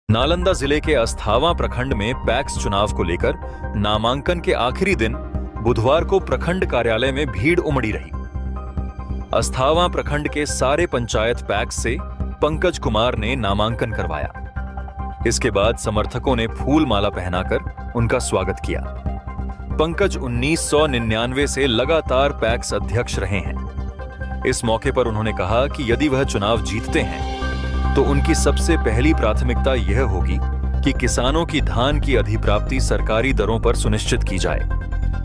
नालंदा जिले के अस्थावां प्रखंड में पैक्स चुनाव को लेकर नामांकन के आखिरी दिन बुधवार को प्रखंड कार्यालय में भीड़ उमड़ी रही। अस्थावां प्रखंड के सारे पंचायत पैक्स से पंकज कुमार ने नामांकन करवाया। इसके बाद समर्थकों ने फूल माला पहनाकर उनका स्वागत किया। पंकज 1999 से लगातार पैक्स अध्यक्ष रहे हैं। इस मौके पर उन्होंने कहा कि यदि वह चुनाव जीतते हैं तो उनकी सबसे पहली प्राथमिकता यह होगी कि किसानों की धान की अधिप्राप्ति सरकारी दरों पर सुनिश्चित की जाए,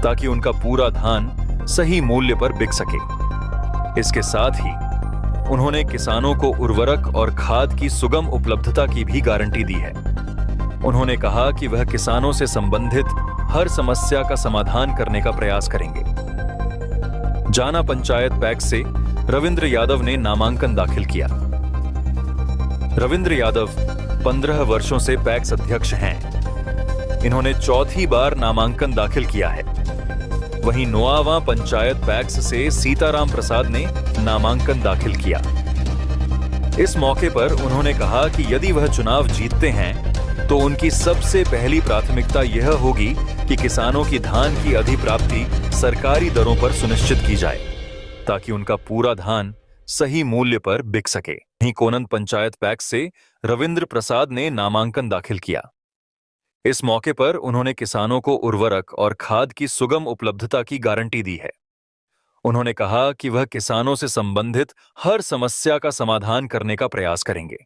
ताकि उनका पूरा धान सही मूल्य पर बिक सके। इसके साथ ही उन्होंने किसानों को उर्वरक और खाद की सुगम उपलब्धता की भी गारंटी दी है। उन्होंने कहा कि वह किसानों से संबंधित हर समस्या का समाधान करने का प्रयास करेंगे। जाना पंचायत पैक्स से रविंद्र यादव ने नामांकन दाखिल किया। रविंद्र यादव 15 वर्षों से पैक्स अध्यक्ष हैं। इन्होंने चौथी बार नामांकन दाखिल किया है। वहीं नोआवां पंचायत पैक्स से सीताराम प्रसाद ने नामांकन दाखिल किया। इस मौके पर उन्होंने कहा कि यदि वह चुनाव जीतते हैं तो उनकी सबसे पहली प्राथमिकता यह होगी कि किसानों की धान की अधिप्राप्ति सरकारी दरों पर सुनिश्चित की जाए, ताकि उनका पूरा धान सही मूल्य पर बिक सके। वहीं कोनन पंचायत पैक्स से रविंद्र प्रसाद ने नामांकन दाखिल किया। इस मौके पर उन्होंने किसानों को उर्वरक और खाद की सुगम उपलब्धता की गारंटी दी है। उन्होंने कहा कि वह किसानों से संबंधित हर समस्या का समाधान करने का प्रयास करेंगे।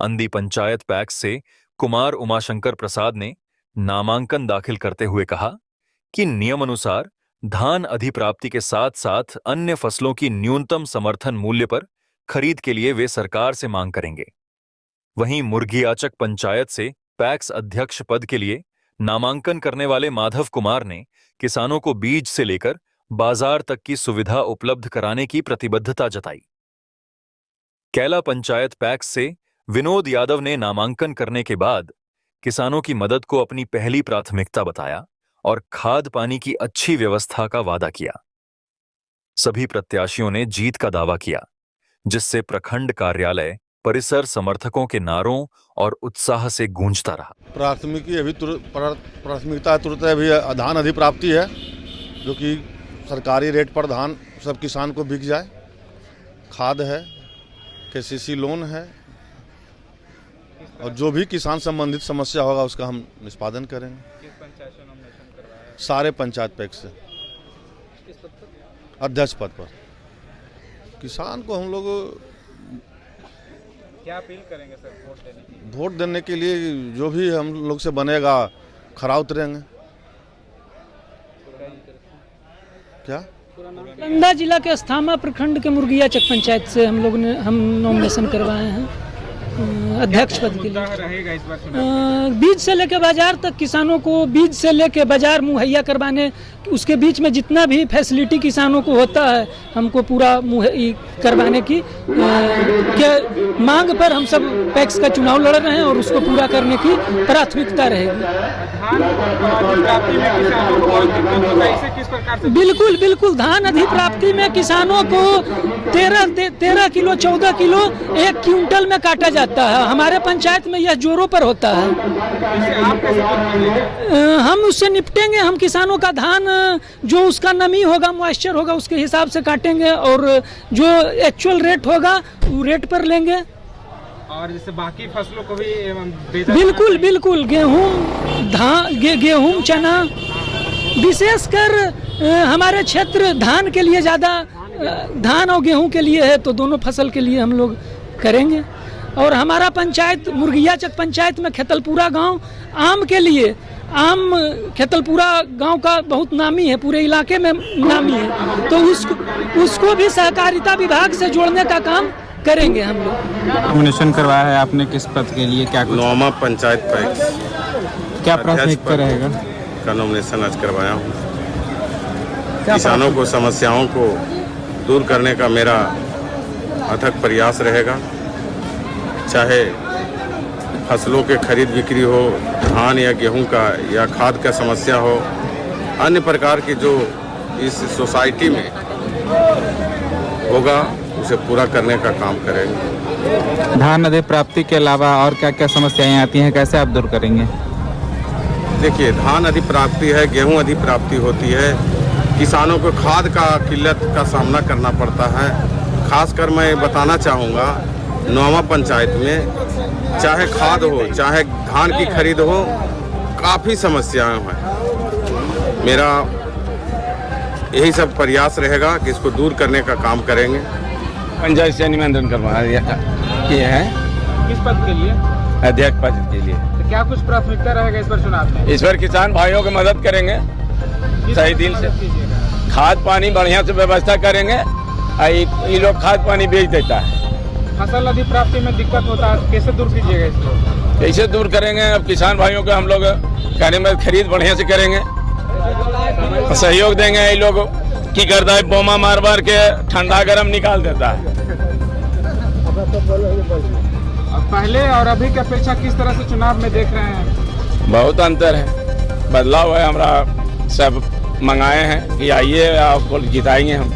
अंदी पंचायत पैक्स से कुमार उमाशंकर प्रसाद ने नामांकन दाखिल करते हुए कहा कि नियमानुसार धान अधिप्राप्ति के साथ साथ अन्य फसलों की न्यूनतम समर्थन मूल्य पर खरीद के लिए वे सरकार से मांग करेंगे। वहीं मुर्गियाचक पंचायत से पैक्स अध्यक्ष पद के लिए नामांकन करने वाले माधव कुमार ने किसानों को बीज से लेकर बाजार तक की सुविधा उपलब्ध कराने की प्रतिबद्धता जताई। कैला पंचायत पैक्स से विनोद यादव ने नामांकन करने के बाद किसानों की मदद को अपनी पहली प्राथमिकता बताया और खाद पानी की अच्छी व्यवस्था का वादा किया। सभी प्रत्याशियों ने जीत का दावा किया, जिससे प्रखंड कार्यालय परिसर समर्थकों के नारों और उत्साह से गूंजता रहा। प्राथमिकता तुरंत अभी धान अधिप्राप्ति है, जो कि सरकारी रेट पर धान सब किसान को बिक जाए। खाद है, केसीसी लोन है, और जो भी किसान संबंधित समस्या होगा उसका हम निष्पादन करेंगे। किस पंचायत से नॉमिनेशन करवाया है? सारे पंचायत पैक्स से। किस पद पर? अध्यक्ष पद पर। किसान को हम लोग क्या अपील करेंगे सर वोट देने के लिए? वोट देने के लिए जो भी हम लोग से बनेगा खरा उतरेंगे। क्या? नालंदा जिला के अस्थावां प्रखंड के मुर्गियाचक पंचायत से हम नॉमिनेशन करवाए हैं अध्यक्ष पद के लिए। रहेगा इस बार बीज से लेकर बाजार तक किसानों को बीज से लेकर बाजार मुहैया करवाने, उसके बीच में जितना भी फैसिलिटी किसानों को होता है हमको पूरा मुहैया करवाने की मांग पर हम सब पैक्स का चुनाव लड़ रहे हैं और उसको पूरा करने की प्राथमिकता रहेगी। बिल्कुल धान अधिप्राप्ति में किसानों को 13 किलो 14 किलो 1 क्विंटल में काटा जाता है। हमारे पंचायत में यह जोरों पर होता है। हम उससे निपटेंगे। हम किसानों का धान जो उसका नमी होगा, मॉइस्चर होगा, उसके हिसाब से काटेंगे और जो एक्चुअल रेट होगा वो रेट पर लेंगे। और जैसे बाकी फसलों को भी बिल्कुल गेहूं चना, विशेषकर हमारे क्षेत्र धान के लिए ज़्यादा, धान और गेहूं के लिए है, तो दोनों फसल के लिए हम लोग करेंगे। और हमारा पंचायत मुर्गियाचक पंचायत में खेतलपुरा गांव आम के लिए, आम खेतलपुरा गांव का बहुत नामी है, पूरे इलाके में नामी है, तो उसको भी सहकारिता विभाग से जोड़ने का काम करेंगे हम लोग। नॉमिनेशन करवाया है आपने, किस पद के लिए? क्या नोआवां पंचायत पैक्स क्या प्राथमिकता रहेगा? का नॉमिनेशन आज करवाया हूँ। किसानों को समस्याओं को दूर करने का मेरा अथक प्रयास रहेगा, चाहे फसलों के खरीद बिक्री हो, धान या गेहूं का या खाद का समस्या हो, अन्य प्रकार की जो इस सोसाइटी में होगा उसे पूरा करने का काम करेंगे। धान अधिक प्राप्ति के अलावा और क्या क्या समस्याएं आती हैं, कैसे आप दूर करेंगे? देखिए, धान अधिप्राप्ति है, गेहूं अधिप्राप्ति होती है, किसानों को खाद का किल्लत का सामना करना पड़ता है। खासकर मैं बताना चाहूँगा, नौवा पंचायत में चाहे खाद हो चाहे धान की खरीद हो, काफ़ी समस्याएं हैं। मेरा यही सब प्रयास रहेगा कि इसको दूर करने का काम करेंगे। पंचायत से निमंत्रण करवाया किए हैं। किस पद के लिए? अध्यक्ष पद के लिए। तो क्या कुछ प्राथमिकता रहेगा इस बार चुनाव में? इस बार किसान भाइयों की मदद करेंगे, सही दिल से। खाद पानी बढ़िया से व्यवस्था करेंगे। ये लोग खाद पानी बेच देता है। फसल अधिप्राप्ति में दिक्कत होता है, कैसे दूर कीजिएगा इसको? कैसे दूर करेंगे? अब किसान भाइयों को हम लोग कहने में खरीद बढ़िया से करेंगे, सहयोग देंगे। ये लोग की करता है, बोमा मार मार के ठंडा गर्म निकाल देता है। पहले और अभी की अपेक्षा किस तरह से चुनाव में देख रहे हैं? बहुत अंतर है, बदलाव है। हमारा सब मंगाए हैं कि आइए, आपको जिताएंगे हम।